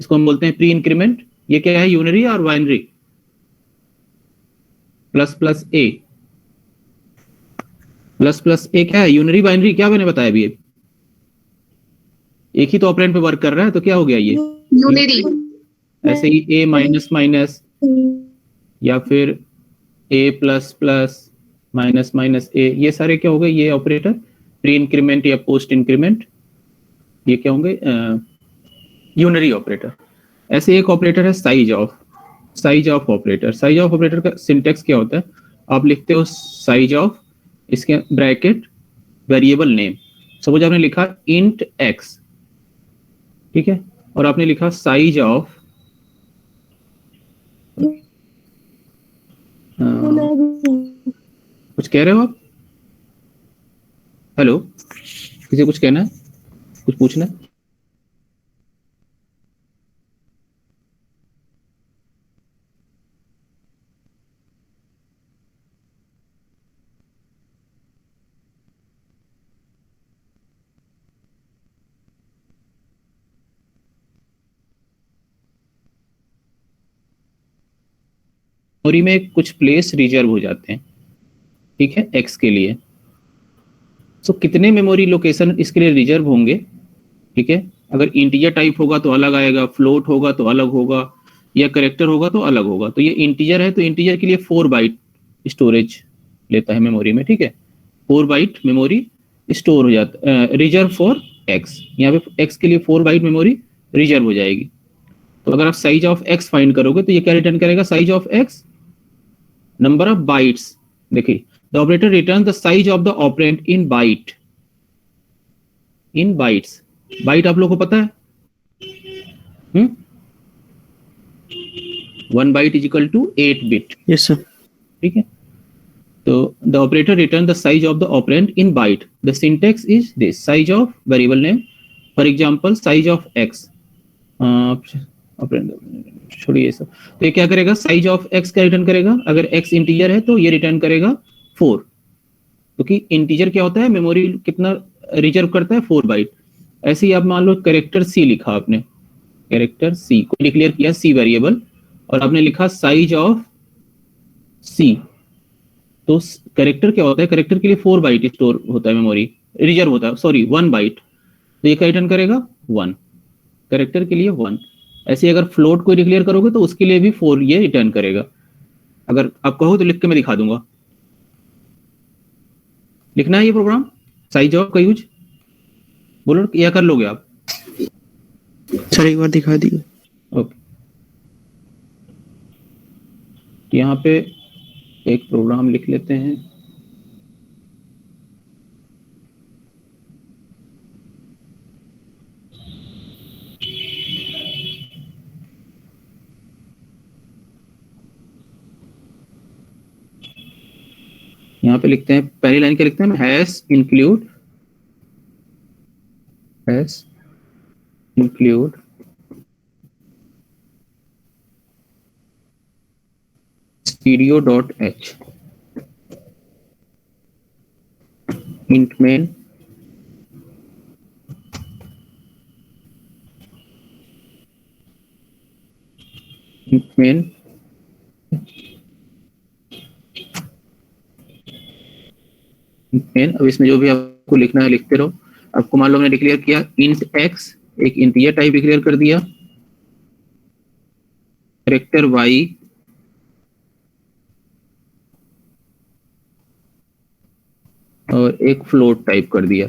इसको हम बोलते हैं प्री इंक्रीमेंट। ये क्या है, यूनरी और बाइनरी, प्लस प्लस ए, प्लस प्लस ए क्या है, यूनरी बाइनरी, क्या मैंने बताया अभी, एक ही तो ऑपरेंड पे वर्क कर रहा है, तो क्या हो गया ये यूनरी। ऐसे ही ए माइनस माइनस या फिर ए प्लस प्लस माइनस माइनस ए, ये सारे क्या हो गए, ये ऑपरेटर प्री इंक्रीमेंट या पोस्ट इंक्रीमेंट, ये क्या होंगे, यूनरी ऑपरेटर। ऐसे एक ऑपरेटर है size of, size of operator. Size of operator का सिंटेक्स क्या होता है, आप लिखते हो साइज ऑफ, इसके ब्रैकेट वेरिएबल नेम। सपोज आपने लिखा इंट एक्स, ठीक है, और आपने लिखा साइज ऑफ कुछ कह रहे हो आप, हेलो, किसी कुछ कहना है, कुछ पूछना है? मेमोरी में कुछ प्लेस रिजर्व हो जाते हैं, ठीक है, एक्स के लिए। सो कितने मेमोरी लोकेशन इसके लिए रिजर्व होंगे, ठीक है, अगर इंटीजर टाइप होगा तो अलग आएगा, फ्लोट होगा तो अलग होगा, या करेक्टर होगा तो अलग होगा। तो ये इंटीजर है तो इंटीजर के लिए 4 बाइट स्टोरेज लेता है मेमोरी में, ठीक है, 4 बाइट मेमोरी स्टोर हो जाता है, रिजर्व फॉर एक्स, यहाँ पे एक्स के लिए 4 बाइट मेमोरी रिजर्व हो जाएगी। तो अगर आप साइज ऑफ एक्स फाइंड करोगे तो ये क्या रिटर्न करेगा, size of X number of bytes. देखिए the operator return the size of the operand in byte, in bytes. Byte आप लोग को पता है, 1 byte is equal to 8 bit. Yes sir. ठीक है, तो the operator return the size of the operand in byte. The syntax is this, size of variable name, for example size of X, छोड़िए सब। तो ये क्या करेगा, साइज ऑफ एक्स का रिटर्न करेगा, अगर एक्स इंटीजर है तो ये रिटर्न करेगा 4, क्योंकि इंटीजर क्या होता है, मेमोरी कितना रिजर्व करता है, 4 बाइट। ऐसे ही आप मान लो कैरेक्टर सी लिखा आपने, कैरेक्टर सी को डिक्लेयर किया सी वेरिएबल, और आपने लिखा साइज ऑफ सी। तो कैरेक्टर क्या होता है, कैरेक्टर के लिए 4 बाइट स्टोर होता है, मेमोरी रिजर्व होता है, सॉरी 1 बाइट। तो ये क्या रिटर्न करेगा, 1, कैरेक्टर के लिए 1। ऐसे अगर फ्लोट को डिक्लेयर करोगे तो उसके लिए भी 4 ये रिटर्न करेगा। अगर आप कहो तो लिख के मैं दिखा दूंगा, लिखना है ये प्रोग्राम, साइज ऑफ का यूज, बोलो या कर लोगे आप? सर एक बार दिखा दिए। ओके, यहाँ पे एक प्रोग्राम लिख लेते हैं। यहाँ पे लिखते हैं, पहली लाइन क्या लिखते हैं, hash include, hash include stereo.h int main अब इसमें जो भी आपको लिखना है लिखते रहो। आपको मान लो हमने डिक्लेयर किया इंट एक्स, एक इंटीजर टाइप डिक्लेयर कर दिया, कैरेक्टर वाई, और एक फ्लोट टाइप कर दिया,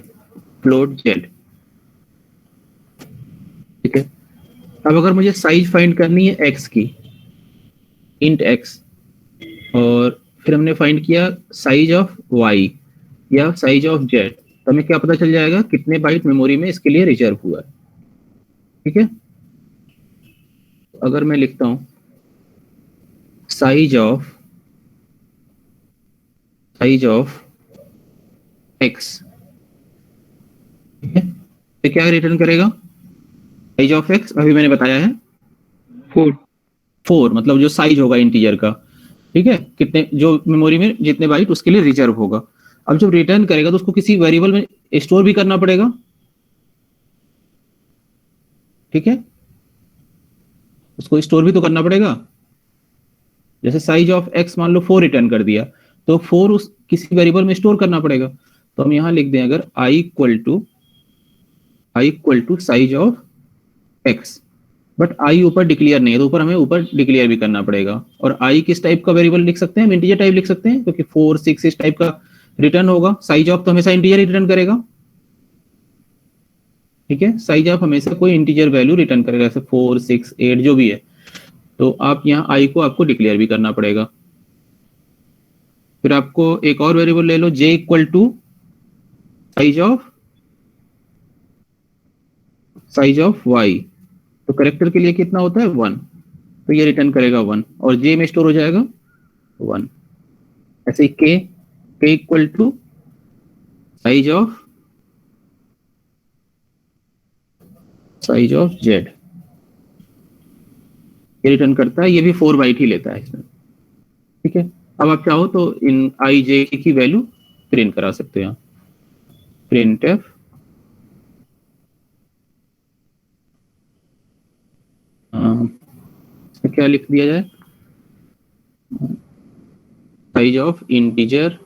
फ्लोट जेड। ठीक है, अब अगर मुझे साइज फाइंड करनी है एक्स की, इंट एक्स, और फिर हमने फाइंड किया साइज ऑफ वाई या साइज ऑफ जेड, तो हमें क्या पता चल जाएगा, कितने बाइट मेमोरी में इसके लिए रिजर्व हुआ है। ठीक है, अगर मैं लिखता हूं साइज ऑफ एक्स, ठीक है, तो क्या रिटर्न करेगा, साइज ऑफ एक्स अभी मैंने बताया है 4 मतलब जो साइज होगा इंटीजर का, ठीक है, कितने जो मेमोरी में जितने बाइट उसके लिए रिजर्व होगा। अब जब रिटर्न करेगा तो उसको किसी वेरिएबल में स्टोर भी करना पड़ेगा। ठीक है, उसको स्टोर भी तो करना पड़ेगा। जैसे साइज ऑफ x मान लो 4 रिटर्न कर दिया, तो 4 उस किसी वेरिएबल में स्टोर करना पड़ेगा। तो हम यहाँ लिख दें अगर i equal to size of x, but i ऊपर डिक्लेयर नहीं है, तो ऊपर हमें ऊपर डिक्लेयर भी करना पड़ेगा। और i किस टाइप का वेरिएबल लिख सकते हैं, हम इंटीजर टाइप लिख सकते हैं, क्योंकि 4 6 इस टाइप का रिटर्न होगा। साइज ऑफ तो हमेशा इंटीजर ही रिटर्न करेगा, ठीक है। साइज ऑफ हमेशा कोई इंटीजर वैल्यू रिटर्न करेगा, जैसे 4 6 8 जो भी है। तो आप यहाँ i को आपको डिक्लेयर भी करना पड़ेगा। फिर आपको एक और वेरिएबल ले लो, j equal to size of y। तो करेक्टर के लिए कितना होता है 1, तो ये रिटर्न करेगा 1 और j में स्टोर हो जाएगा 1। ऐसे ही k equal to size of z, ये रिटर्न करता है, ये भी 4 बाइट ही लेता है इसमें, ठीक है। अब आप चाहो तो इन i j की वैल्यू प्रिंट करा सकते हो, printf क्या लिख दिया जाए, साइज ऑफ इंटीजर,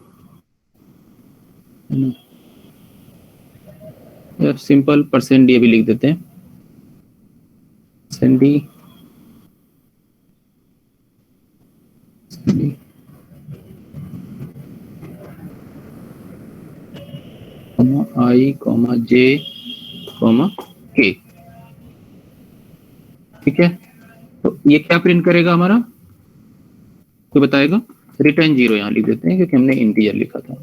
या सिंपल %d भी लिख देते हैं, %d i j k, ठीक है। तो ये क्या प्रिंट करेगा हमारा, कोई बताएगा? रिटर्न 0 यहाँ लिख देते हैं, क्योंकि हमने इंटीजर लिखा था।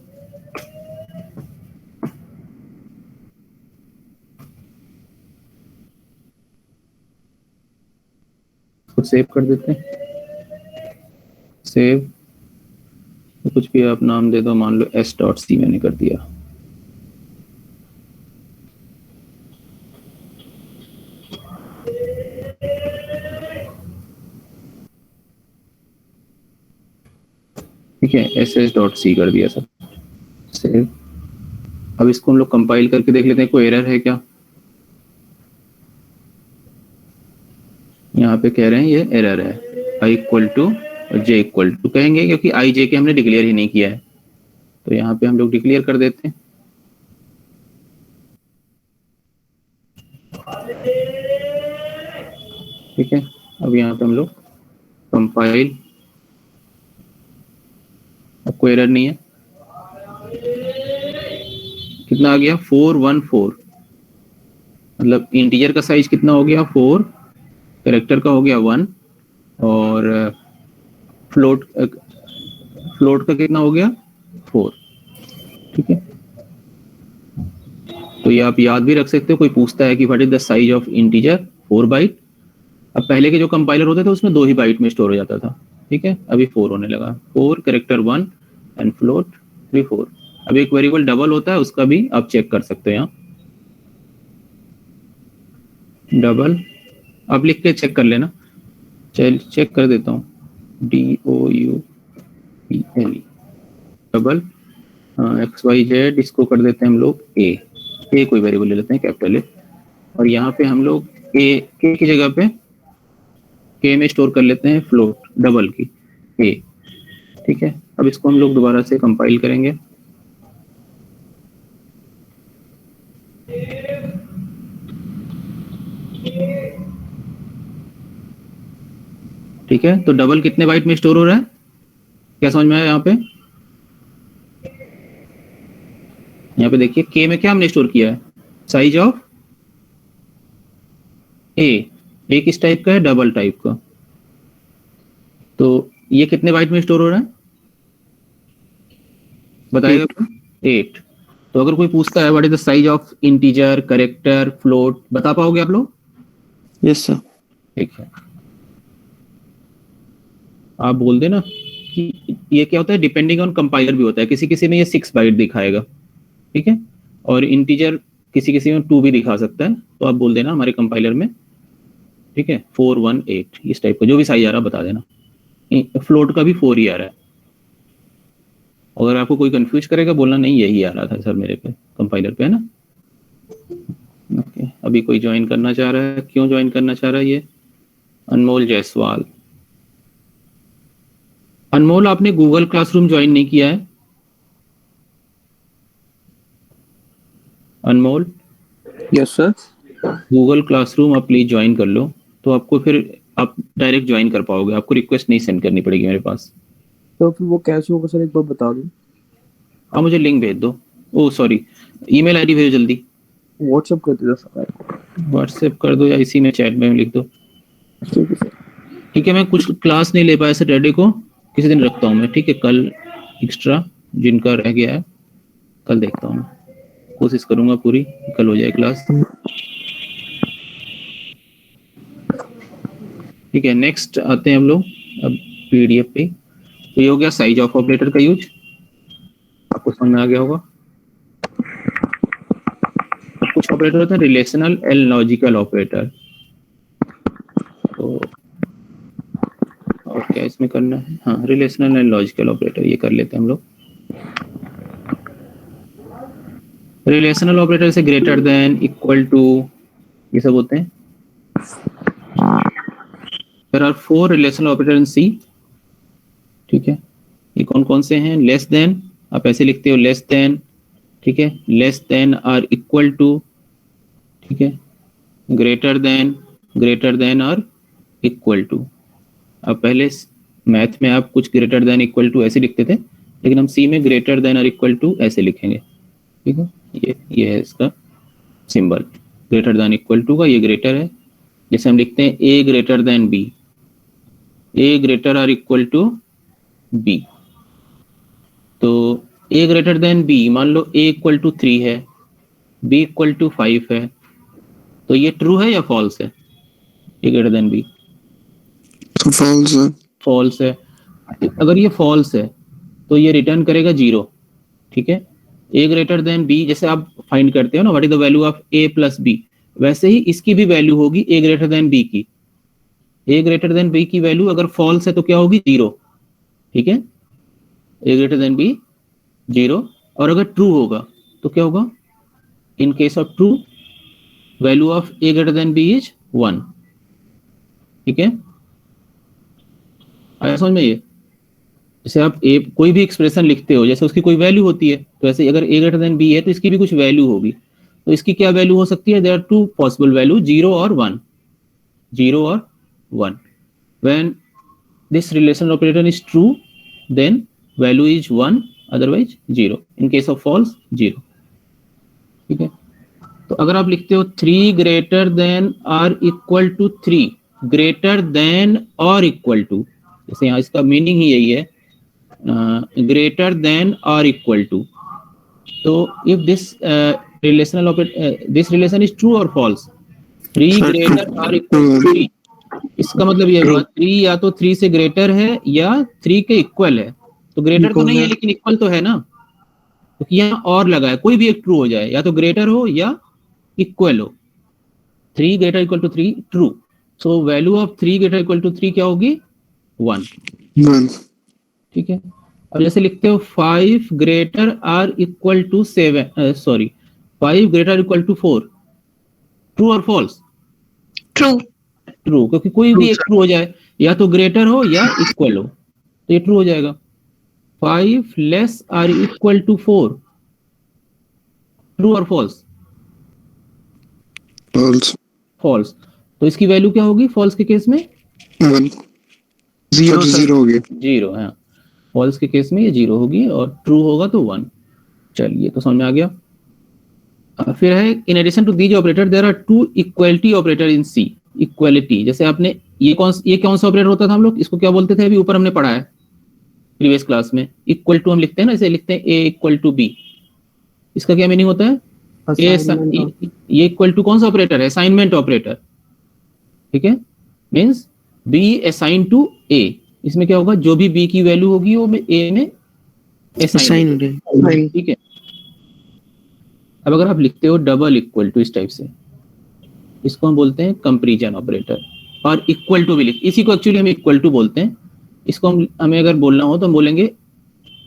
तो सेव कर देते हैं, सेव, तो कुछ भी आप नाम दे दो, मान लो s.c मैंने कर दिया। ठीक है, ss.c कर दिया सब, सेव। अब इसको हम लोग कंपाइल करके देख लेते हैं कोई एरर है क्या। यहाँ पे कह रहे हैं ये एरर है, i इक्वल टू और j इक्वल टू कहेंगे, क्योंकि i j के हमने डिक्लेयर ही नहीं किया है। तो यहाँ पे हम लोग डिक्लेयर कर देते हैं, ठीक है। अब यहाँ पे हम लोग कंपाइल, अब कोई एरर नहीं है। कितना आ गया 414, मतलब इंटीजर का साइज कितना हो गया 4, कैरेक्टर का हो गया 1, और फ्लोट का कितना हो गया 4, ठीक है। तो ये आप याद भी रख सकते हो, कोई पूछता है कि what is the size of integer 4 byte. अब पहले के जो कंपाइलर होते थे उसमें 2 ही बाइट में स्टोर हो जाता था, ठीक है। अभी 4 होने लगा, 4 कैरेक्टर 1 एंड फ्लोट 3 4। अब एक वेरिएबल डबल होता है, उसका भी आप चेक कर सकते हैं यहाँ, डबल आप लिख के चेक कर लेना। चल चेक कर देता हूँ, DOUBLE डबल XYZ, इसको कर देते हैं हम लोग A कोई वेरिएबल ले लेते हैं कैपिटल A, और यहाँ पे हम लोग K की जगह पे K में स्टोर कर लेते हैं फ्लोट डबल की A, ठीक है। अब इसको हम लोग दोबारा से कंपाइल करेंगे, ठीक है। तो डबल कितने बाइट में स्टोर हो रहा है, क्या समझ में आया? यहाँ पे देखिए K में क्या हमने स्टोर किया है, साइज ऑफ A किस टाइप का है, डबल टाइप का। तो ये कितने बाइट में स्टोर हो रहा है बताइएगा? 8। तो अगर कोई पूछता है what is the size of integer, character, float, बता पाओगे आप लोग? Yes sir. ठीक है, आप बोल देना कि ये क्या होता है, डिपेंडिंग ऑन कंपाइलर भी होता है, किसी किसी में ये 6 बाइट दिखाएगा, ठीक है, और इंटीजर किसी किसी में 2 भी दिखा सकता है। तो आप बोल देना हमारे कंपाइलर में, ठीक है, 4 1 8 इस टाइप का जो भी साइज आ रहा है बता देना। फ्लोट का भी 4 ही आ रहा है। अगर आपको कोई कंफ्यूज करेगा बोलना नहीं यही आ रहा था सर मेरे पे कंपाइलर पे, है ना। ओके, अभी कोई ज्वाइन करना चाह रहा है, क्यों ज्वाइन करना चाह रहा है ये? अनमोल जायसवाल। अनमोल, आपने गूगल क्लासरूम ज्वाइन नहीं किया है? अनमोल, यस सर। गूगल क्लासरूम आप प्लीज ज्वाइन कर लो, तो आपको फिर आप डायरेक्ट ज्वाइन कर पाओगे, आपको रिक्वेस्ट नहीं सेंड करनी पड़ेगी मेरे पास। तो फिर वो कैसे होगा सर, एक बार बता दो। आप मुझे लिंक भेज दो, ओ सॉरी, ईमेल आईडी भेजो जल्दी। व्हाट्सएप कर दीजिए सर। व्हाट्सएप कर दो या इसी में चैट में लिख दो। ठीक है सर। ठीक है, मैं कुछ क्लास नहीं ले पाया सैटरडे को, किसी दिन रखता हूँ मैं, ठीक है? कल एक्स्ट्रा जिनका रह गया है कल देखता हूँ, कोशिश करूंगा पूरी कल हो जाए क्लास। ठीक है, नेक्स्ट आते हैं हम लोग अब पीडीएफ पे। तो ये हो गया साइज ऑफ ऑपरेटर का यूज, आपको समझ में आ गया होगा। कुछ ऑपरेटर होते हैं रिलेशनल एंड लॉजिकल ऑपरेटर, तो और क्या इसमें करना है, हाँ रिलेशनल एंड लॉजिकल ऑपरेटर ये कर लेते हैं हम लोग। रिलेशनल ऑपरेटर से ग्रेटर देन, इक्वल टू, ये सब होते हैं। There are 4 relational operator in सी, ठीक है? ये कौन कौन से हैं? लेस देन, आप ऐसे लिखते हो लेस देन, ठीक है? लेस देन और इक्वल टू, ठीक है? ग्रेटर देन और इक्वल टू। अब पहले मैथ में आप कुछ ग्रेटर देन इक्वल टू ऐसे लिखते थे, लेकिन हम सी में ग्रेटर देन और इक्वल टू ऐसे लिखेंगे, ठीक है? ये है इसका symbol, greater than equal to का, ये ग्रेटर है। जैसे हम लिखते हैं A greater than B, A greater और इक्वल टू बी। तो ए ग्रेटर देन बी, मान लो ए इक्वल टू 3 है, बी इक्वल टू 5 है, तो ये ट्रू है या फॉल्स है? ए ग्रेटर देन बी फॉल्स है। फॉल्स है। अगर ये फॉल्स है तो ये रिटर्न करेगा 0, ठीक है? ए ग्रेटर देन बी, जैसे आप फाइंड करते हो ना what is the value of A plus B, वैसे ही इसकी भी वैल्यू होगी ए ग्रेटर देन बी की। ए ग्रेटर देन बी की वैल्यू अगर फॉल्स है तो क्या होगी? 0, ठीक है? ए ग्रेटर देन बी 0, और अगर ट्रू होगा तो क्या होगा? In case of true, value of A greater than B is 1, ठीक है? आया समझ में ये? जैसे आप ए कोई भी एक्सप्रेशन लिखते हो, जैसे उसकी कोई वैल्यू होती है, तो ऐसे अगर ए ग्रेटर देन बी है तो इसकी भी कुछ वैल्यू होगी, तो इसकी क्या वैल्यू हो सकती है? देयर आर 2 पॉसिबल वैल्यू, 0 और 1, 0 और 1। When this relation operator is true then value is 1, otherwise 0, in case of false 0, ठीक है? तो अगर आप लिखते हो 3 ग्रेटर देन और इक्वल टू 3, ग्रेटर देन और इक्वल टू, जैसे यहाँ इसका मीनिंग ही यही है, ग्रेटर देन और इक्वल टू। तो if this relational this relation is true और फॉल्स, 3 ग्रेटर और इक्वल टू 3, इसका मतलब ये हुआ 3 या तो 3 से ग्रेटर है या 3 के इक्वल है। तो ग्रेटर तो नहीं है लेकिन इक्वल तो है ना, क्योंकि तो यहाँ और लगा है, कोई भी एक ट्रू हो जाए, या तो ग्रेटर हो या इक्वल हो। 3 greater equal to 3 true, so value of 3 greater equal to 3 क्या होगी? 1, ठीक है? अब जैसे लिखते हो 5 greater or equal to 7, sorry 5 greater equal to 4, true और फॉल्स? ट्रू। ट्रू, क्योंकि कोई भी एक ट्रू हो जाए, या तो ग्रेटर हो या इक्वल हो, तो ये ट्रू हो जाएगा। 5 less or equal to 4, true और फॉल्स? फॉल्स। फॉल्स। तो इसकी वैल्यू क्या होगी फॉल्स के केस में? 1, 0 होगी। 0, हाँ, फॉल्स के केस में ये 0 होगी, और ट्रू होगा तो 1। चलिए, तो समझ में आ गया। फिर है in addition to these operator there are 2 equality operator in C. Equality, जैसे आपने ये कौन सा ऑपरेटर होता था, हम लोग इसको क्या बोलते थे? अभी ऊपर हमने पढ़ा है प्रीवियस क्लास में। इक्वल टू हम लिखते हैं ना, ऐसे लिखते हैं ए इक्वल टू बी, इसका क्या मीनिंग होता है? ये इक्वल टू कौन सा ऑपरेटर है? असाइनमेंट ऑपरेटर, ठीक है? मींस बी असाइन टू ए, इसमें क्या होगा? जो भी बी की वैल्यू होगी वो ए में असाइन हो जाएगी, ठीक है? अब अगर आप लिखते हो डबल इक्वल टू इस टाइप से, इसको हम बोलते हैं कंपैरिजन ऑपरेटर। और इक्वल टू भी लिख, इसी को एक्चुअली हम इक्वल टू बोलते हैं। इसको हमें अगर बोलना हो तो हम बोलेंगे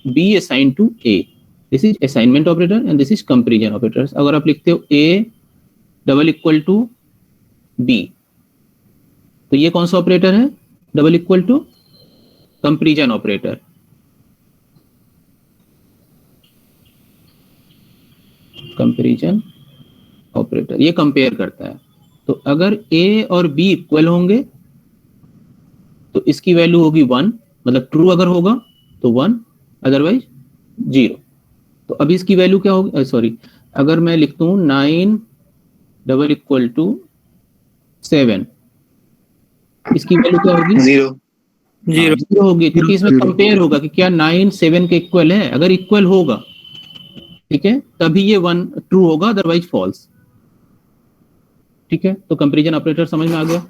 B assign to A, this is assignment operator and this is comparison operator. अगर आप लिखते हो A double equal to B, तो ये कौन सा ऑपरेटर है? Double equal to comparison operator. Comparison operator ये कंपेयर करता है। तो अगर ए और बी इक्वल होंगे तो इसकी वैल्यू होगी 1, मतलब ट्रू अगर होगा तो 1, अदरवाइज 0। तो अब इसकी वैल्यू क्या होगी? सॉरी, अगर मैं लिखता हूं 9 डबल इक्वल टू 7, इसकी वैल्यू क्या होगी? 0 0 होगी, क्योंकि इसमें Zero. कंपेयर होगा कि क्या 9 7 के इक्वल है। अगर इक्वल होगा, ठीक है, तभी ये 1 ट्रू होगा, अदरवाइज फॉल्स। ठीक है, तो कंपैरिजन ऑपरेटर समझ में आ गया?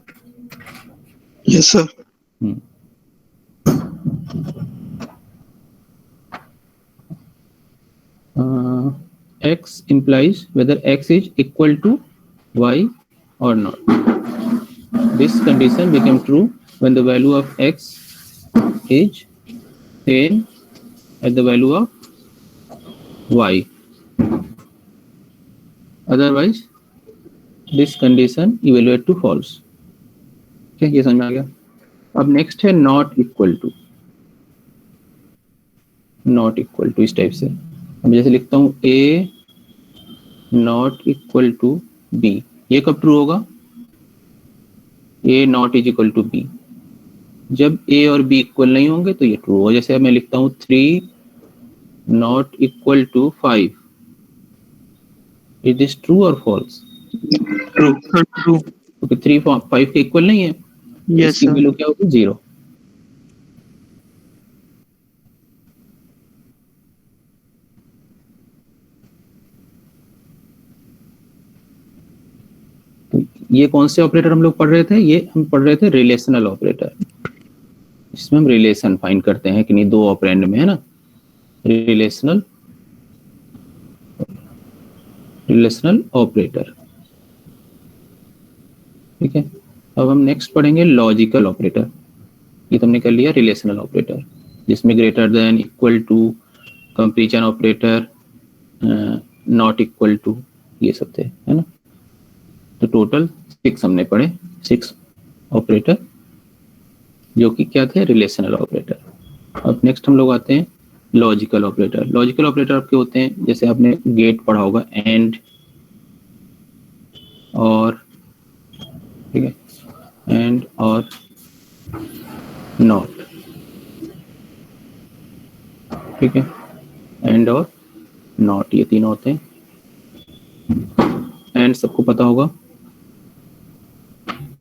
Yes sir. X implies whether X is equal to Y or not. This condition became true when the value of X is same as the value of Y. Otherwise, this condition evaluate to false. ठीक है, ये समझ में आ गया? अब next है not equal to. Not equal to इस type से, अब जैसे लिखता हूं A not equal to B, ये कब ट्रू होगा? A not is equal to B, जब ए और बी इक्वल नहीं होंगे तो ये ट्रू होगा। जैसे अब मैं लिखता हूं 3 not equal to 5, is this true और फॉल्स? True. True. क्योंकि 3 5 के इक्वल नहीं है। Yes इसकी sir. वैल्यू क्या होगी? 0। तो ये कौन से ऑपरेटर हम लोग पढ़ रहे थे? ये हम पढ़ रहे थे रिलेशनल ऑपरेटर, इसमें हम रिलेशन फाइंड करते हैं कि नहीं दो ऑपरेंड में, है ना? Relational operator. ठीक है, अब हम नेक्स्ट पढ़ेंगे लॉजिकल ऑपरेटर। ये तुमने कर लिया रिलेशनल ऑपरेटर, जिसमें greater than, equal to, comparison operator, not equal to, ये सब थे, है ना? तो टोटल 6 हमने पढ़े, 6 ऑपरेटर जो कि क्या थे? Relational operator. अब नेक्स्ट हम लोग आते हैं लॉजिकल ऑपरेटर। लॉजिकल ऑपरेटर आपके होते हैं, जैसे आपने गेट पढ़ा होगा, एंड और, ठीक है, एंड और नॉट, ठीक है, एंड और नॉट, ये तीनों होते हैं। एंड सबको पता होगा,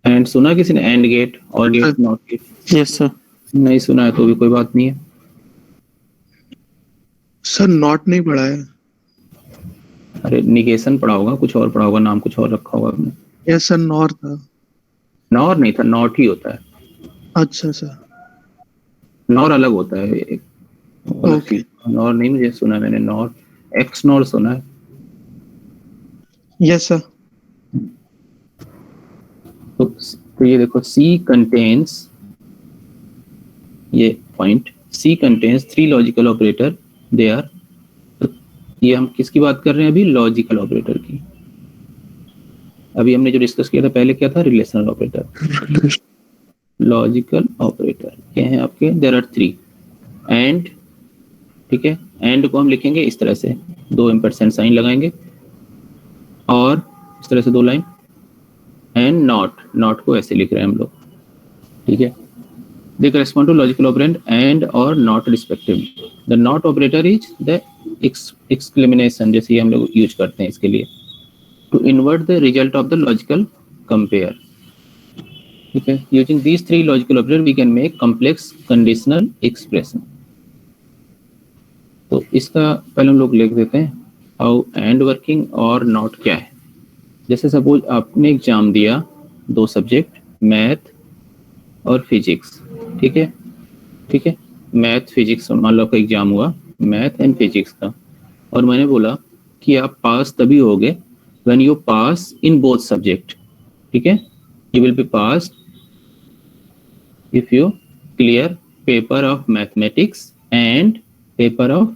एंड सुना किसी ने? एंड गेट और gate, not gate? Yes sir. नहीं सुना है तो भी कोई बात नहीं है। Sir not नहीं पढ़ा है। अरे निगेशन पढ़ा होगा, कुछ और पढ़ा होगा, नाम कुछ और रखा होगा आपने। Yes sir, nor था। नॉर नहीं था, नॉट ही होता है। अच्छा सर। नॉर अलग होता है एक। Okay. नॉर नहीं, मुझे सुना है मैंने, नॉर, एक्स नॉर सुना है। Yes sir. तो ये देखो, सी कंटेन्स, ये point, C contains 3 logical operator, they are, ये हम किसकी बात कर रहे हैं अभी? लॉजिकल ऑपरेटर की। अभी हमने जो डिस्कस किया था पहले क्या था? Relational operator. लॉजिकल ऑपरेटर क्या है आपके? There are 3। एंड, ठीक है, एंड को हम लिखेंगे इस तरह से, 2 एम्परसेंट साइन लगाएंगे और इस तरह से 2 लाइन। एंड नॉट, नॉट को ऐसे लिख रहे हैं हम लोग, ठीक है। They correspond to logical operand and और not respectively. The not operator is the exclamation, जैसे ये हम लोग यूज करते हैं इसके लिए, to invert the result of the logical compare, ठीक है। Using these 3 logical operator we can make complex conditional expression. तो इसका पहले हम लोग लिख देते हैं हाउ एंड वर्किंग और नॉट क्या है। जैसे सपोज आपने एग्जाम दिया 2 सब्जेक्ट, मैथ और फिजिक्स, ठीक है, ठीक है, मैथ फिजिक्स मान लो आपका एग्जाम हुआ, मैथ एंड फिजिक्स का, और मैंने बोला कि आप पास तभी होगे when you pass in both subject, ठीक है। You will be pass if you clear paper of mathematics and paper of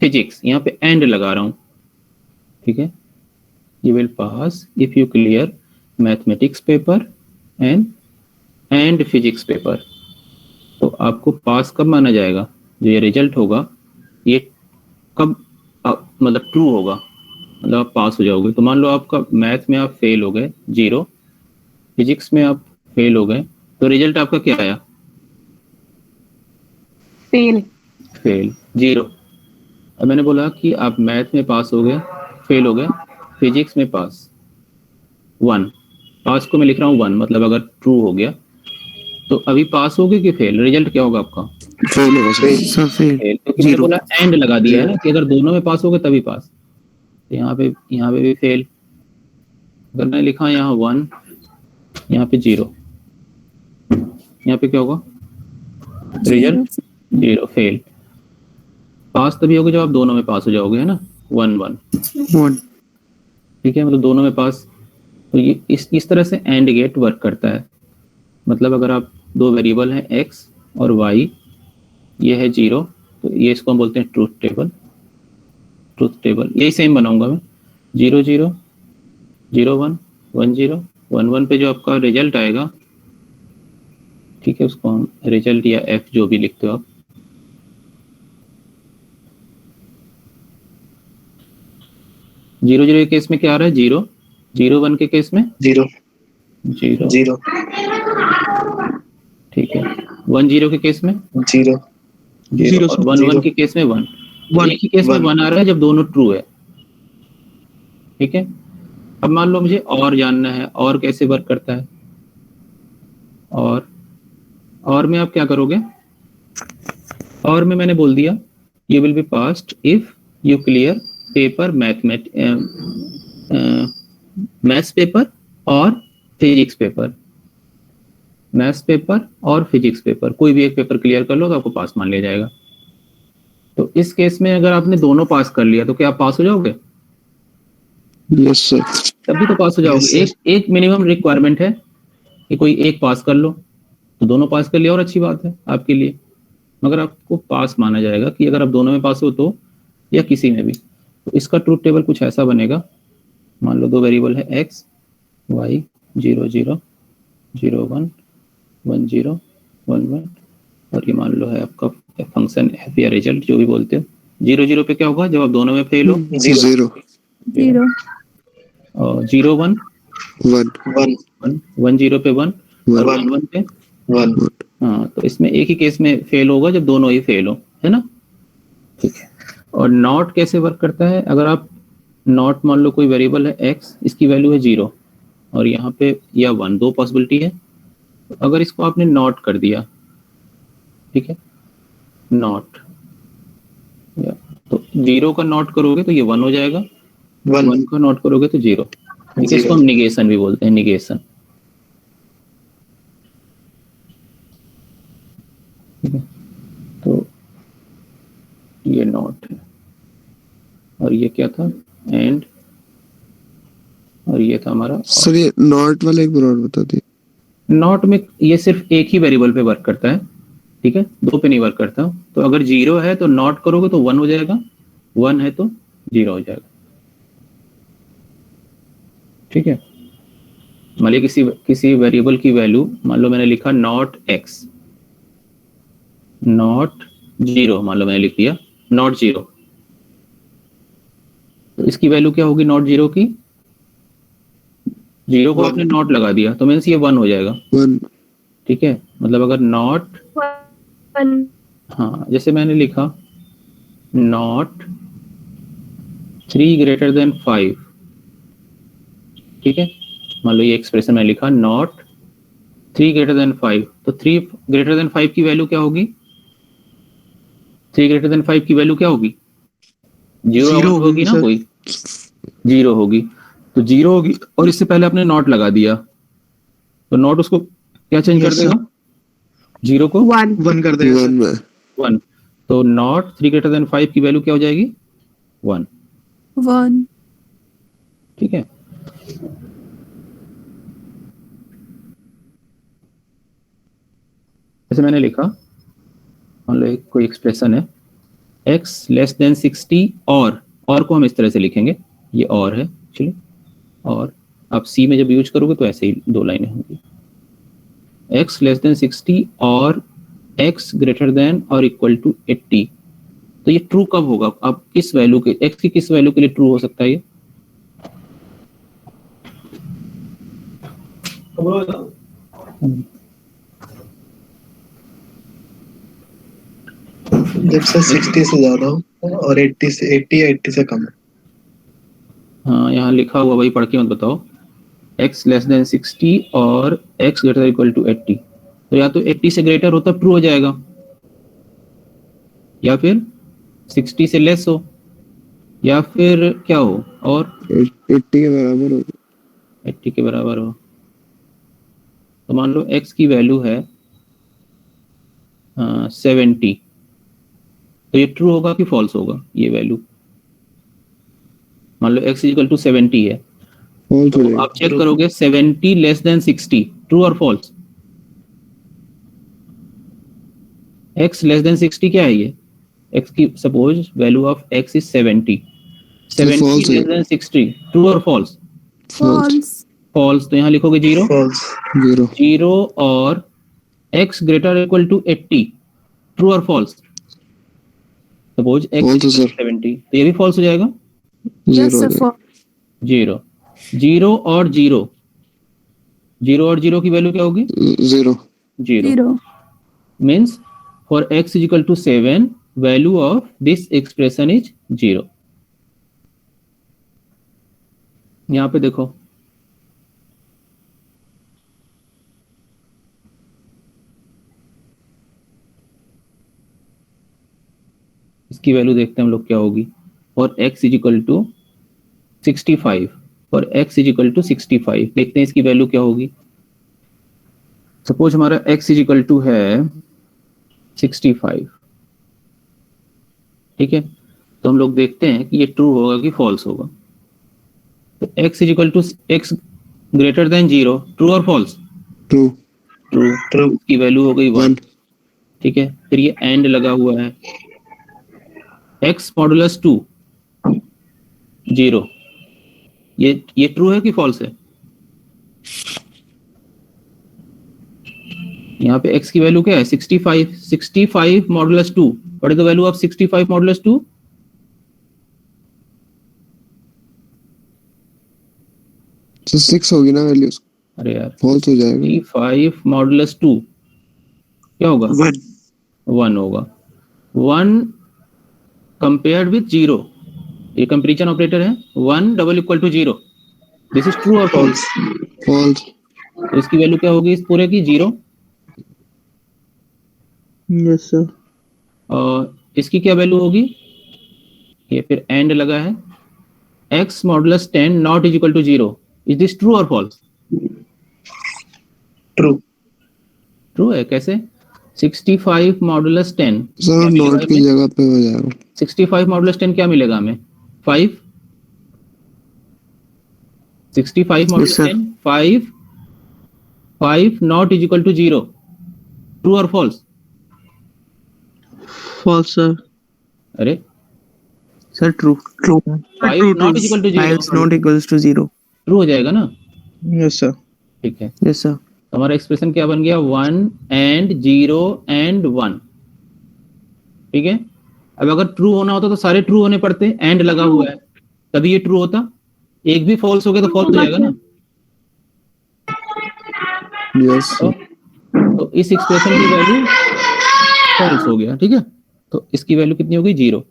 physics, यहाँ पे एंड लगा रहा हूँ, ठीक है। You will pass if you clear mathematics paper and and physics paper. तो आपको पास कब माना जाएगा? जो ये रिजल्ट होगा ये कब मतलब ट्रू होगा, मतलब आप पास हो जाओगे। तो मान लो आपका मैथ में आप फेल हो गए 0, फिजिक्स में आप फेल हो गए, तो रिजल्ट आपका क्या आया? फेल। फेल 0। अब मैंने बोला कि आप मैथ में पास हो गए, फेल हो गए, फिजिक्स में पास 1, पास को मैं लिख रहा हूँ 1, मतलब अगर ट्रू हो गया तो अभी पास हो गए कि फेल, रिजल्ट क्या होगा आपका? फेल होगा सर। फेल। फेल, क्योंकि मैंने बोला एंड लगा दिया है ना कि अगर दोनों में पास हो गए तभी पास। तो यहाँ पे भी फेल। अगर मैंने लिखा यहाँ 1, यहाँ पे 0, यहाँ पे क्या होगा? Result 0, fail. पास तभी होगा जब आप दोनों में पास हो जाओगे, है ना, 1 1। 1। ठीक है, मतलब दोनों में पास। तो ये इस तरह से एंड गेट वर्क करता है। मतलब अगर आप दो वेरिएबल हैं x और y, ये है 0, तो ये इसको हम बोलते हैं ट्रूथ टेबल। ट्रूथ टेबल यही सेम बनाऊंगा मैं, 0 0 0 1 1 0 1 1 पे जो आपका रिजल्ट आएगा, ठीक है, उसको हम रिजल्ट या f जो भी लिखते हो आप। जीरो जीरो के केस में क्या आ रहा है? 0 0 1 के केस में 0 0 0 ठीक है, 1 0 के केस में 0 0 और 1 1 के केस में 1। एक ही केस में 1 आ रहा है जब दोनों ट्रू है। ठीक है, अब मान लो मुझे और जानना है, और कैसे वर्क करता है। और में आप क्या करोगे? और में मैंने बोल दिया you will be passed if you clear paper maths paper और फिजिक्स पेपर। मैथ्स पेपर और फिजिक्स पेपर, कोई भी एक पेपर क्लियर कर लो तो आपको पास मान लिया जाएगा। तो इस केस में अगर आपने दोनों पास कर लिया तो क्या आप पास हो जाओगे? Yes sir. तभी तो पास हो जाओगे। एक मिनिमम रिक्वायरमेंट है कि कोई एक पास कर लो, तो दोनों पास कर लिया और अच्छी बात है आपके लिए। मगर आपको पास माना जाएगा कि अगर आप दोनों में पास हो तो, या किसी में भी। तो इसका ट्रूथ टेबल कुछ ऐसा बनेगा। मान लो दो वेरिएबल है x y, 0 0 0 1 1 0 1 1, और ये मान लो है आपका फंक्शन f या रिजल्ट जो भी बोलते हो। 0 0 पे क्या होगा जब आप दोनों में फेल हो? 0 और 0 1 1 0 पे 1 और 1 1 पे 1। हाँ, तो इसमें एक ही केस में फेल होगा जब दोनों ही फेल हो, है ना। ठीक है, और नॉट कैसे वर्क करता है? अगर आप नॉट, मान लो कोई वेरिएबल है x, इसकी वैल्यू है 0 और यहाँ पे या 1, दो पॉसिबिलिटी है। अगर इसको आपने नॉट कर दिया, ठीक है, नॉट, तो 0 का नॉट करोगे तो ये 1 हो जाएगा, 1 का नॉट करोगे तो 0। ठीक है, इसको हम निगेशन भी बोलते हैं, निगेशन। ठीक है, तो ये नॉट है और ये क्या था? एंड, और ये था हमारा। सर ये नॉट वाला एक बार और बता दिए। नॉट में ये सिर्फ एक ही वेरिएबल पे वर्क करता है, ठीक है, दो पे नहीं वर्क करता। तो अगर 0 है तो नॉट करोगे तो 1 हो जाएगा, 1 है तो 0 हो जाएगा। ठीक है, मान लीजिए किसी वेरिएबल की वैल्यू, मान लो मैंने लिखा नॉट x, नॉट 0, मान लो मैंने लिख दिया नॉट 0, तो इसकी वैल्यू क्या होगी नॉट 0 की? 0 को आपने नॉट लगा दिया तो मीन्स ये 1 हो जाएगा। 1। ठीक है, मतलब अगर नॉट, हाँ, जैसे मैंने लिखा नॉट 3 greater than 5, ठीक है, मान लो ये एक्सप्रेशन में लिखा नॉट 3 greater than 5, तो 3 greater than 5 की वैल्यू क्या होगी? 3 greater than 5 की वैल्यू क्या होगी? 0 होगी ना, कोई 0 होगी, तो 0 होगी और इससे पहले आपने नॉट लगा दिया तो नॉट उसको क्या चेंज कर देगा? 0 को 1 कर देगा। 1, तो नॉट 3 greater than 5 की वैल्यू क्या हो जाएगी? 1। ठीक है, जैसे मैंने लिखा, मान लो एक कोई एक्सप्रेशन है x लेस देन 60, और को हम इस तरह से लिखेंगे, ये और है, चलिए, और आप C में जब यूज करोगे तो ऐसे ही दो लाइनें होंगी। x लेस देन 60 और x ग्रेटर देन और इक्वल टू 80, तो ये ट्रू कब होगा? अब किस वैल्यू के, x की किस वैल्यू के लिए ट्रू हो सकता है ये? जब सर 60 से ज्यादा हो और 80 से 80 या 80 से कम है। हाँ, यहाँ लिखा हुआ, भाई पढ़ के मत बताओ। x लेस देन 60 और x ग्रेटर इक्वल टू 80, तो या तो 80 से ग्रेटर हो तब ट्रू हो जाएगा, या फिर 60 से लेस हो, या फिर क्या हो, और 80 के बराबर हो। 80 के बराबर हो। तो मान लो x की वैल्यू है 70, तो ये ट्रू होगा कि फॉल्स होगा ये वैल्यू? मान लो x इक्वल टू 70 है, फॉल्स हो तो जाएगा। आप चेक करोगे 70 लेस देन 60, ट्रू और फॉल्स? x लेस देन 60 क्या है ये? x की suppose value of x is 70, 70 false है। लेस देन 60, ट्रू और फॉल्स? फॉल्स। फॉल्स, तो यहाँ लिखोगे 0, फॉल्स। 0 0 और x greater equal to 80, true और फॉल्स? सपोज x False है, sir। 70, तो ये भी फॉल्स हो जाएगा। 0 हो जाएगा। 0, 0 और 0, 0 और 0 की वैल्यू क्या होगी? 0 0 means for x is equal to 7, value of this expression is 0। यहाँ पे देखो, इसकी वैल्यू देखते हैं हम लोग क्या होगी। और x इज इक्वल टू 65, और x इज इक्वल टू 65, देखते हैं इसकी वैल्यू क्या होगी। सपोज हमारा x इज इक्वल टू है 65, ठीक है, तो हम लोग देखते हैं कि ये ट्रू होगा कि फॉल्स होगा। तो x is equal to x greater than 0, true और फॉल्स? True true. ट्रू। की वैल्यू हो गई 1, 1 ठीक है। फिर ये एंड लगा हुआ है, x मॉडुलस 2 0, ये ट्रू है कि फॉल्स है? यहाँ पे x की वैल्यू क्या है? 65, 65 modulus 2, what is the value of 65 modulus 2? तो 6 होगी ना वैल्यू, अरे यार, फॉल्स हो जाएगा। 65 मॉडुलस 2 क्या होगा? 1। 1 होगा। 1 कंपेयर्ड विथ 0, ये कंपैरिजन ऑपरेटर है। 1 double equal to 0, this is true और फॉल्स? फॉल्स। तो इसकी वैल्यू क्या होगी इस पूरे की? 0। Yes sir. और इसकी क्या वैल्यू होगी? ये फिर एंड लगा है, x modulus 10 not is equal to 0, is this true और फॉल्स? ट्रू। ट्रू है। कैसे? 65 मॉडुलस 10, सर नॉट की जगह पे हो जाएगा। 65 मॉडुलस 10 क्या मिलेगा हमें? 5। 65 modulus sir। 10 5, 5 not is equal to 0, true और फॉल्स? False sir. अरे sir true. True. 5 not is equal to 0, It's not equals to 0. True हो जाएगा ना? Yes sir. ठीक है, Yes sir. हमारा एक्सप्रेशन क्या बन गया? 1 एंड 0 एंड 1, ठीक है। अब अगर ट्रू होना होता तो सारे ट्रू होने पड़ते, एंड लगा हुआ है तभी ये ट्रू होता। एक भी फॉल्स हो गया तो फॉल्स हो जाएगा ना। यस तो इस एक्सप्रेशन की वैल्यू फॉल्स हो गया, ठीक है। तो इसकी वैल्यू कितनी होगी? 0।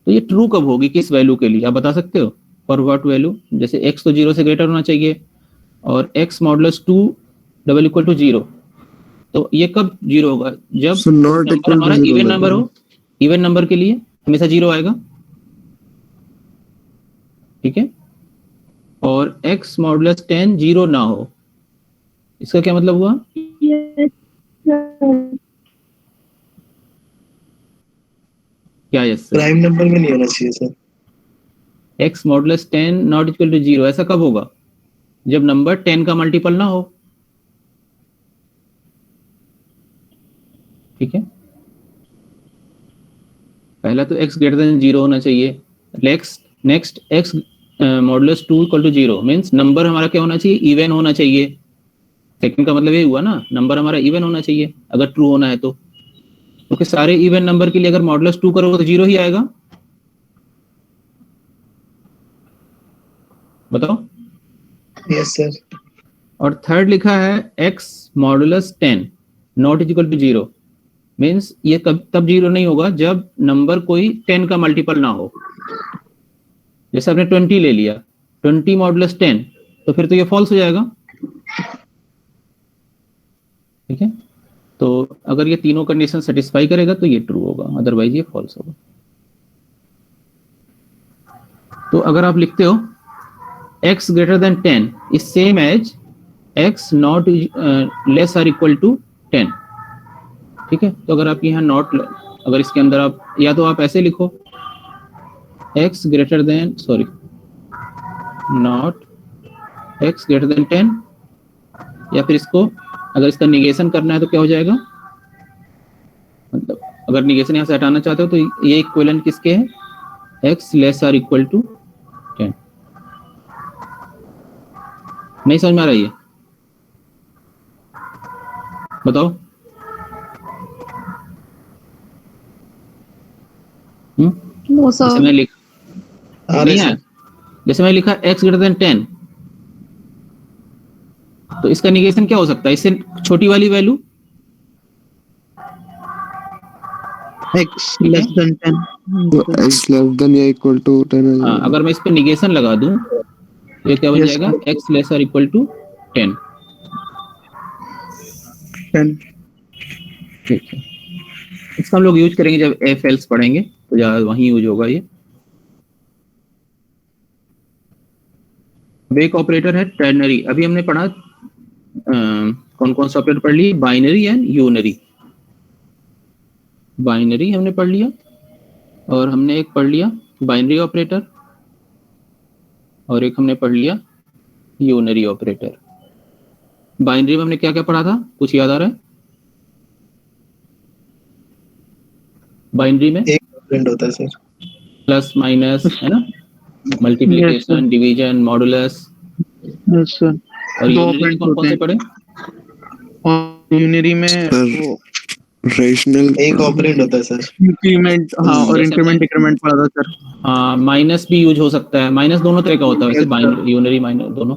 तो ये ट्रू कब होगी, किस वैल्यू के लिए, आप बता सकते हो? For what value? जैसे x तो 0 से ग्रेटर होना चाहिए और x modulus 2 double equal to 0, तो ये कब 0 होगा? जब So not number equal to हमारा 0 इवन लगेगा। नंबर हो। इवन नंबर के लिए हमेशा 0 आएगा, ठीक है। और x मॉडुलस 10 0 ना हो, इसका क्या मतलब हुआ? क्या? Yes sir. प्राइम नंबर में नहीं होना चाहिए sir. x modulus 10 not equal to 0, ऐसा कब होगा? जब नंबर 10 का मल्टीपल ना हो, ठीक है। पहला तो x ग्रेटर देन 0 होना चाहिए। Next x modulus 2 equal to 0 means number हमारा क्या होना चाहिए? इवन होना चाहिए, सेकंड का मतलब ये हुआ ना, नंबर हमारा इवन होना चाहिए अगर ट्रू होना है तो, क्योंकि सारे इवन नंबर के लिए अगर मॉडुलस 2 करोगे तो 0 ही आएगा। बताओ। Yes sir. और थर्ड लिखा है x modulus 10 not is equal to 0, means ये तब 0 नहीं होगा जब नंबर कोई 10 का मल्टीपल ना हो। जैसे आपने 20 ले लिया, 20 मॉडुलस 10, तो फिर तो ये फॉल्स हो जाएगा। ठीक है, तो अगर ये तीनों कंडीशन सेटिस्फाई करेगा तो ये ट्रू होगा, अदरवाइज ये फॉल्स होगा। तो अगर आप लिखते हो x greater than 10 is same as x not less or equal to 10। ठीक है, तो अगर आप यहाँ नॉट, अगर इसके अंदर आप या तो आप ऐसे लिखो x greater then not x greater than 10, या फिर इसको अगर इसका निगेशन करना है तो क्या हो जाएगा, मतलब अगर निगेशन यहाँ से हटाना चाहते हो तो ये इक्विवेलेंट किसके है, x less or equal to 10। नहीं समझ में आ रहा है? बताओ। नो जैसे सर। मैं लिखा नहीं है, जैसे मैं लिखा x ग्रेटर देन 10, तो इसका निगेशन क्या हो सकता है, इससे छोटी वाली वैल्यू x लेस देन 10। तो x लेस देन या इक्वल टू 10 हो हाँ, जाएगा। अगर मैं इस पे निगेशन लगा दूं तो ये क्या बन Yes, जाएगा, x less or equal to 10। 10। ठीक है, इसका हम लोग यूज करेंगे जब एफ एल्स पढ़ेंगे, तो ज्यादा वहीं यूज होगा ये। अब एक ऑपरेटर है टर्नरी। अभी हमने पढ़ा कौन कौन सा ऑपरेटर पढ़ लिए, बाइनरी एंड यूनरी। बाइनरी हमने पढ़ लिया, और हमने एक पढ़ लिया बाइनरी ऑपरेटर, और एक हमने पढ़ लिया यूनरी ऑपरेटर। बाइनरी में हमने क्या क्या पढ़ा था, कुछ याद आ रहा है? बाइनरी में एक ऑपरेंड होता है सर। प्लस माइनस है ना, multiplication, division, modulus. Yes sir. और दो यूनरी में ऑपरेंड्स कौन कौन होते से हैं। पढ़े? और यूनिरी में सर, वो रेशनल एक ऑपरेंड होता है सर। इंक्रीमेंट, हाँ, और जैसे इंक्रीमेंट डिक्रीमेंट पढ़ा था सर। हाँ, माइनस भी यूज हो सकता है, माइनस दोनों तरह का होता है वैसे, Yes, sir. यूनरी माइनस दोनों,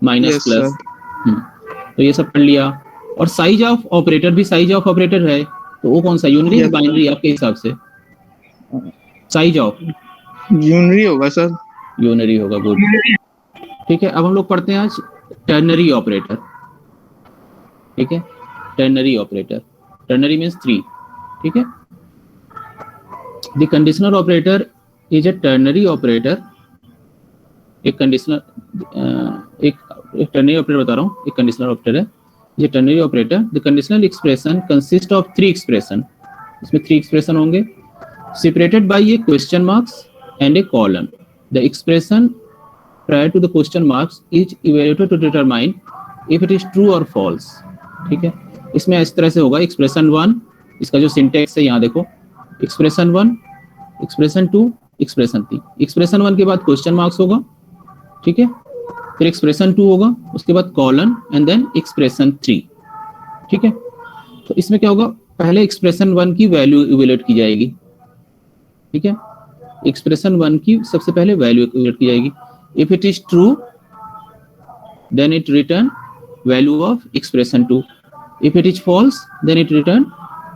माइनस Yes, प्लस। sir. तो ये सब पढ़ लिया। और साइज ऑफ ऑपरेटर भी, साइज ऑफ ऑपरेटर है तो वो कौन सा, यूनरी या Yes, sir. बाइनरी आपके हिसाब से? साइज ऑफ यूनरी होगा सर। यूनरी होगा, गुड। ठीक है, अब हम लोग पढ़ते हैं आज टर्नरी ऑपरेटर। ठीक है, टर्नरी ऑपरेटर, टर्नरी मीन्स 3। ठीक है, the conditional operator is a ternary operator. एक कंडीशनल एक टर्नरी ऑपरेटर बता रहा हूँ, एक कंडीशनल ऑपरेटर है, ये ternary operator. The conditional expression consist of 3 expression. इसमें 3 एक्सप्रेशन होंगे, separated by a question marks and a colon. The expression prior to the question marks is evaluated to determine if it is true or false. ठीक है, इसमें इस तरह से होगा, expression 1, इसका जो सिंटेक्स है यहाँ देखो, एक्सप्रेशन 1, एक्सप्रेशन 2, एक्सप्रेशन 3। एक्सप्रेशन 1 के बाद क्वेश्चन मार्क्स होगा, ठीक है, फिर एक्सप्रेशन 2 होगा, उसके बाद कॉलन, एंड देन एक्सप्रेशन 3। ठीक है, तो इसमें क्या होगा, पहले एक्सप्रेशन 1 की वैल्यू इवेल्युएट की जाएगी। ठीक है, एक्सप्रेशन 1 की सबसे पहले वैल्यू इवेल्युएट की जाएगी। If it is true then it return value of expression 2। If it is false then it return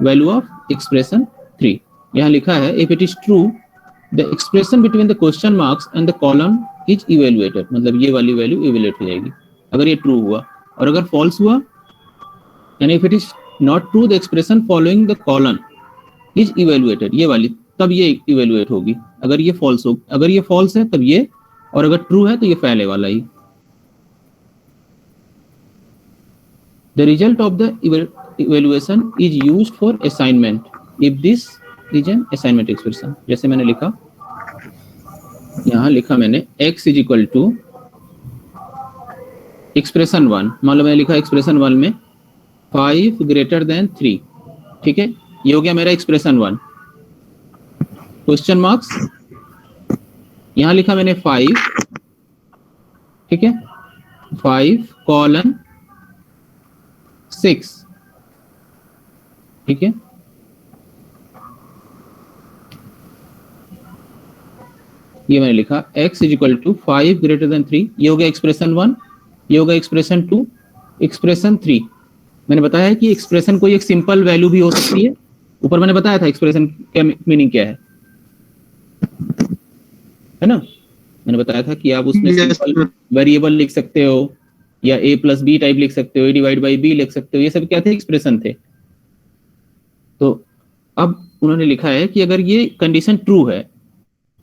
value of expression 3। यहाँ लिखा है if it is true the expression between the question marks and the colon is evaluated, मतलब ये वाली value evaluate हो जाएगी अगर ये ट्रू हुआ। और अगर फॉल्स हुआ, यानी if it is not true the expression following the colon is evaluated, ये वाली, तब ये इवेल्युएट होगी। अगर ये फॉल्स हो, अगर ये फॉल्स है तब ये, और अगर ट्रू है तो ये पहले वाला ही। The result of the evaluation is used for assignment if this is an assignment expression. जैसे मैंने लिखा, यहाँ लिखा मैंने x is equal to expression 1, मतलब मैंने लिखा एक्सप्रेशन 1 में 5 ग्रेटर देन 3। ठीक है, ये हो गया मेरा एक्सप्रेशन 1। क्वेश्चन मार्क्स, यहां लिखा मैंने 5, ठीक है, 5 कॉलन 6, ठीक है। ये मैंने लिखा x is equal to 5 greater than 3, ये हो गया एक्सप्रेशन 1, ये हो गया एक्सप्रेशन 2, एक्सप्रेशन 3। मैंने बताया है कि एक्सप्रेशन कोई एक सिंपल वैल्यू भी हो सकती है, ऊपर मैंने बताया था एक्सप्रेशन क्या मीनिंग क्या है ना। मैंने बताया था कि आप उसमें Yes, सिंपल sir. वेरिएबल लिख सकते हो या a प्लस बी टाइप लिख सकते हो, a डिवाइड बाई बी लिख सकते हो, ये सब क्या थे, एक्सप्रेशन थे। तो अब उन्होंने लिखा है कि अगर ये कंडीशन ट्रू है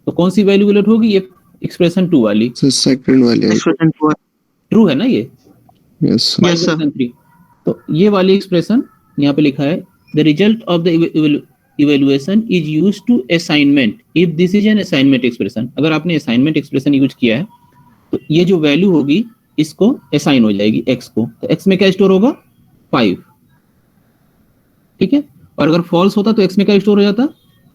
तो कौन सी वैल्यू वैलिड होगी, ये एक्सप्रेशन 2 वाली। So second वाले Expression 2 ट्रू है ना ये, yes sir. Yes, sir. 3। तो ये वाली एक्सप्रेशन यहाँ पे लिखा है the result of the evaluation is used to assignment if this is an assignment expression. अगर आपने असाइनमेंट एक्सप्रेशन यूज किया है तो ये जो वैल्यू होगी इसको असाइन हो जाएगी x को, तो x में क्या स्टोर होगा 5, ठीक है। और अगर फॉल्स होता तो x में क्या स्टोर हो जाता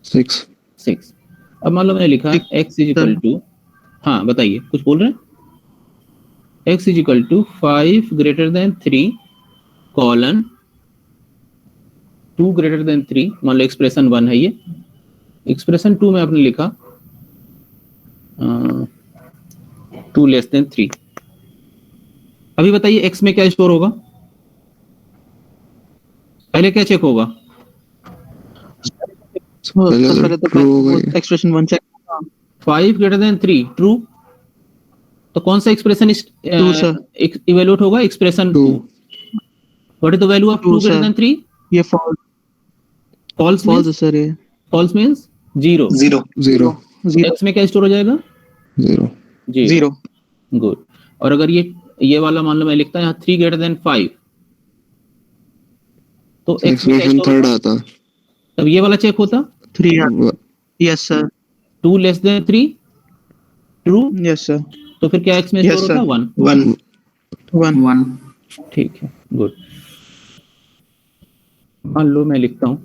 6। अब मान लो मैंने लिखा x इज इक्वल टू, हाँ बताइए कुछ बोल रहे हैं, x is equal to 5 greater than 3 colon 2 greater than 3, मान लो एक्सप्रेशन 1 है ये। एक्सप्रेशन 2 में आपने लिखा 2 लेस देन 3। अभी बताइए x में क्या स्टोर होगा, पहले क्या चेक होगा, पहले तो पहले तो true होगा ये। Expression 1 check 5 greater than 3 true, तो कौन सा एक्सप्रेशन True, sir. इवेल्युएट होगा, expression 2। 2 what is the value of 2 True, greater sir. Than 3, ये फॉल्स फॉल्स फॉल्स है सर, ये फॉल्स मींस 0। 0 0 0 x में क्या स्टोर हो जाएगा 0 0 गुड। और अगर ये वाला मान लो मैं लिखता हूं यहाँ 3 ग्रेटर देन 5, तो x में क्या एक्सप्रेशन स्टोर थर्ड होगा, आता तब ये वाला चेक होता 3 yes sir 2 less than 3 true, yes sir तो फिर क्या x में Yes, स्टोर sir. होता 1, 1 ठीक है गुड। मान लो मैं लिखता हूं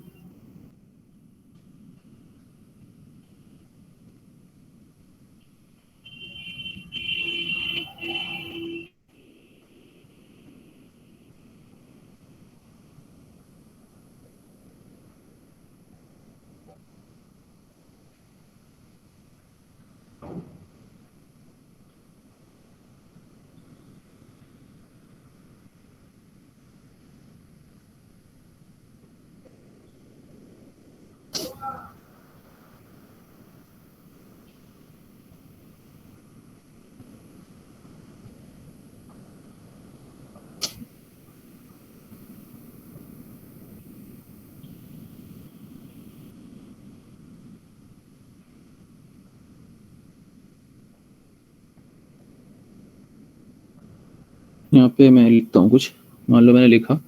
यहाँ पे मैं लिखता हूँ कुछ, मान लो मैंने लिखा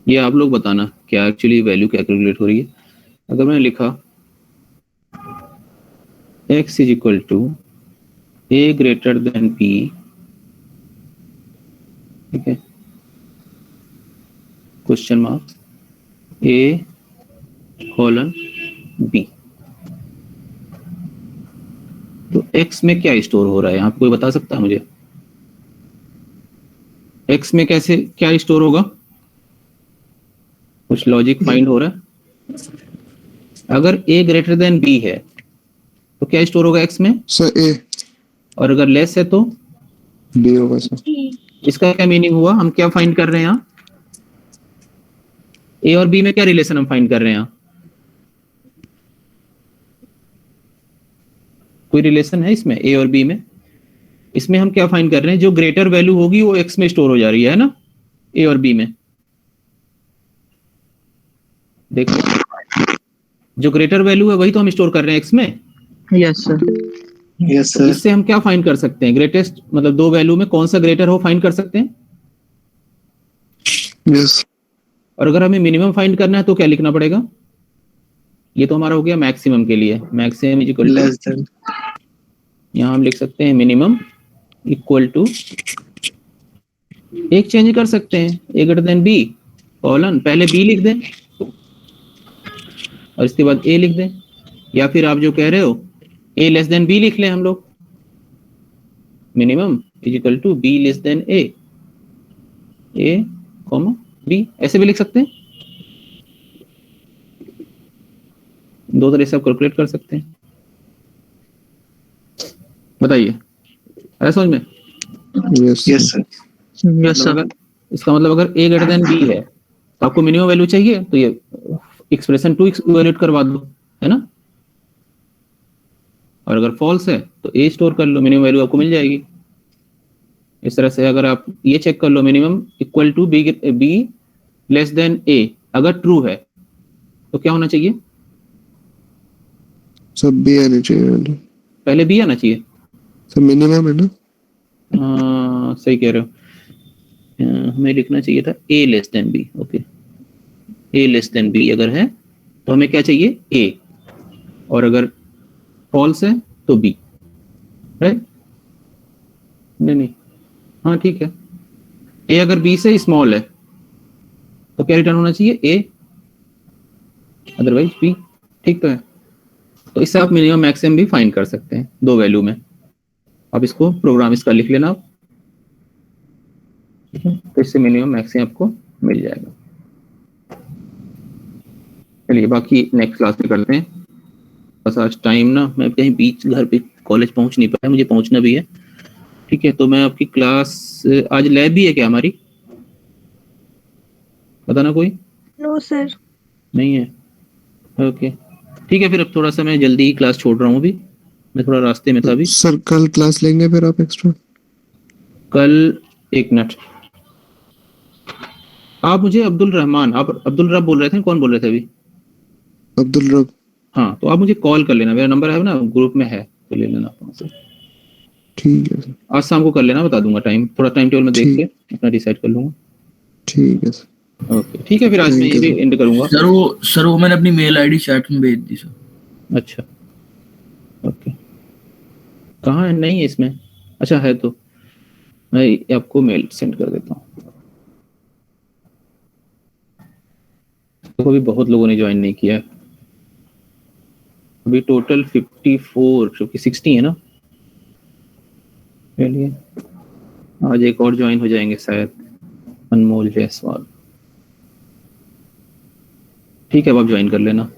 ये आप लोग बताना क्या एक्चुअली वैल्यू क्या कैलकुलेट हो रही है। अगर मैंने लिखा x is equal to a greater than b, ठीक है, question mark a colon b, तो x में क्या स्टोर हो रहा है, आप कोई बता सकता है मुझे x में कैसे क्या स्टोर होगा, कुछ लॉजिक फाइंड हो रहा है। अगर a ग्रेटर देन b है तो क्या स्टोर होगा x में, सर ए और अगर लेस है तो बी होगा सर। इसका क्या मीनिंग हुआ, हम क्या फाइंड कर रहे हैं यहाँ, a और b में क्या रिलेशन हम फाइंड कर रहे हैं यहाँ, कोई रिलेशन है इसमें a और b में, इसमें हम क्या फाइंड कर रहे हैं, जो ग्रेटर वैल्यू होगी वो x में स्टोर हो जा रही है ना a और b में। देखो जो ग्रेटर वैल्यू है वही तो हम स्टोर कर रहे हैं x में, यस सर यस तो सर इससे हम क्या फाइंड कर सकते हैं, ग्रेटेस्ट मतलब दो वैल्यू में कौन सा ग्रेटर हो फाइंड कर सकते हैं। यस और अगर हमें मिनिमम फाइंड करना है तो क्या लिखना पड़ेगा, ये तो हमारा हो गया मैक्सिमम के लिए, maximum is equal less than यहाँ हम लिख सकते हैं मिनिमम इक्वल टू, एक चेंज कर सकते हैं a greater than b colon पहले b लिख दें और इसके बाद a लिख दें, या फिर आप जो कह रहे हो a लेस देन b लिख लें हम लोग, minimum is equal to b less than a, A comma B, ऐसे भी लिख सकते हैं, दो तरह से आप कैलकुलेट कर सकते हैं। बताइए, आया समझ में? Yes yes sir. Yes sir. अगर इसका मतलब अगर a ग्रेटर देन b है तो आपको मिनिमम वैल्यू चाहिए, तो ये एक्सप्रेशन 2 इवैल्यूएट करवा दो, है ना। और अगर फॉल्स है तो a स्टोर कर लो, मिनिमम वैल्यू आपको मिल जाएगी। इस तरह से अगर आप ये चेक कर लो minimum equal to b less than a, अगर ट्रू है तो क्या होना चाहिए? सब भी आने चाहिए, पहले b आना चाहिए। सब मिनिमम है ना। सही कह रहे हो। हमें लिखना चाहिए था a less than b। Okay, a less than b अगर है तो हमें क्या चाहिए? a, और अगर फॉल्स है तो b, राइट? नहीं, हाँ ठीक है। a अगर b से स्मॉल है तो क्या रिटर्न होना चाहिए? a, otherwise b। ठीक तो है। तो इससे आप मिनिमम मैक्सिमम भी फाइंड कर सकते हैं दो वैल्यू में। अब इसको प्रोग्राम इसका लिख लेना आप, ठीक है, तो इससे मिनिमम मैक्सिमम आपको मिल जाएगा। चलिए बाकी नेक्स्ट क्लास में करते हैं। बस आज टाइम ना, मैं कहीं बीच घर पे कॉलेज पहुंच नहीं पाया, मुझे पहुंचना भी है, ठीक है। तो मैं आपकी क्लास, आज लैब भी है क्या हमारी? बताना कोई? No sir. नहीं है, ओके ठीक है। फिर अब थोड़ा सा मैं जल्दी ही क्लास छोड़ रहा हूँ, अभी मैं थोड़ा रास्ते में था अभी। सर कल क्लास लेंगे फिर आप एक्स्ट्रा? कल, एक मिनट, आप मुझे अब्दुल रहमान, आप अब्दुल रब बोल रहे थे, कौन बोल रहे थे अभी? अब्दुल रब। हाँ, तो आप मुझे कॉल कर लेना, मेरा नंबर है ना ग्रुप में है, तो ले लेना आप मुझसे। ठीक है सर। आज शाम को कर लेना, बता दूंगा टाइम, थोड़ा टाइम टेबल में देख ठीक। के अपना डिसाइड कर लूंगा। ठीक है सर। ओके ठीक है, फिर आज मैं Thank ये you, भी sir. एंड करूंगा। सर वो मैंने अपनी मेल आईडी चैट में भेज दी सर। अच्छा, ओके, कहाँ है? नहीं है इसमें, अच्छा है तो मैं आपको मेल सेंड कर देता हूँ। तो अभी बहुत लोगों ने ज्वाइन नहीं किया है, अभी टोटल 54, जो कि 60 है ना। चलिए आज एक और ज्वाइन हो जाएंगे शायद, अनमोल जायसवाल। ठीक है, अब आप ज्वाइन कर लेना।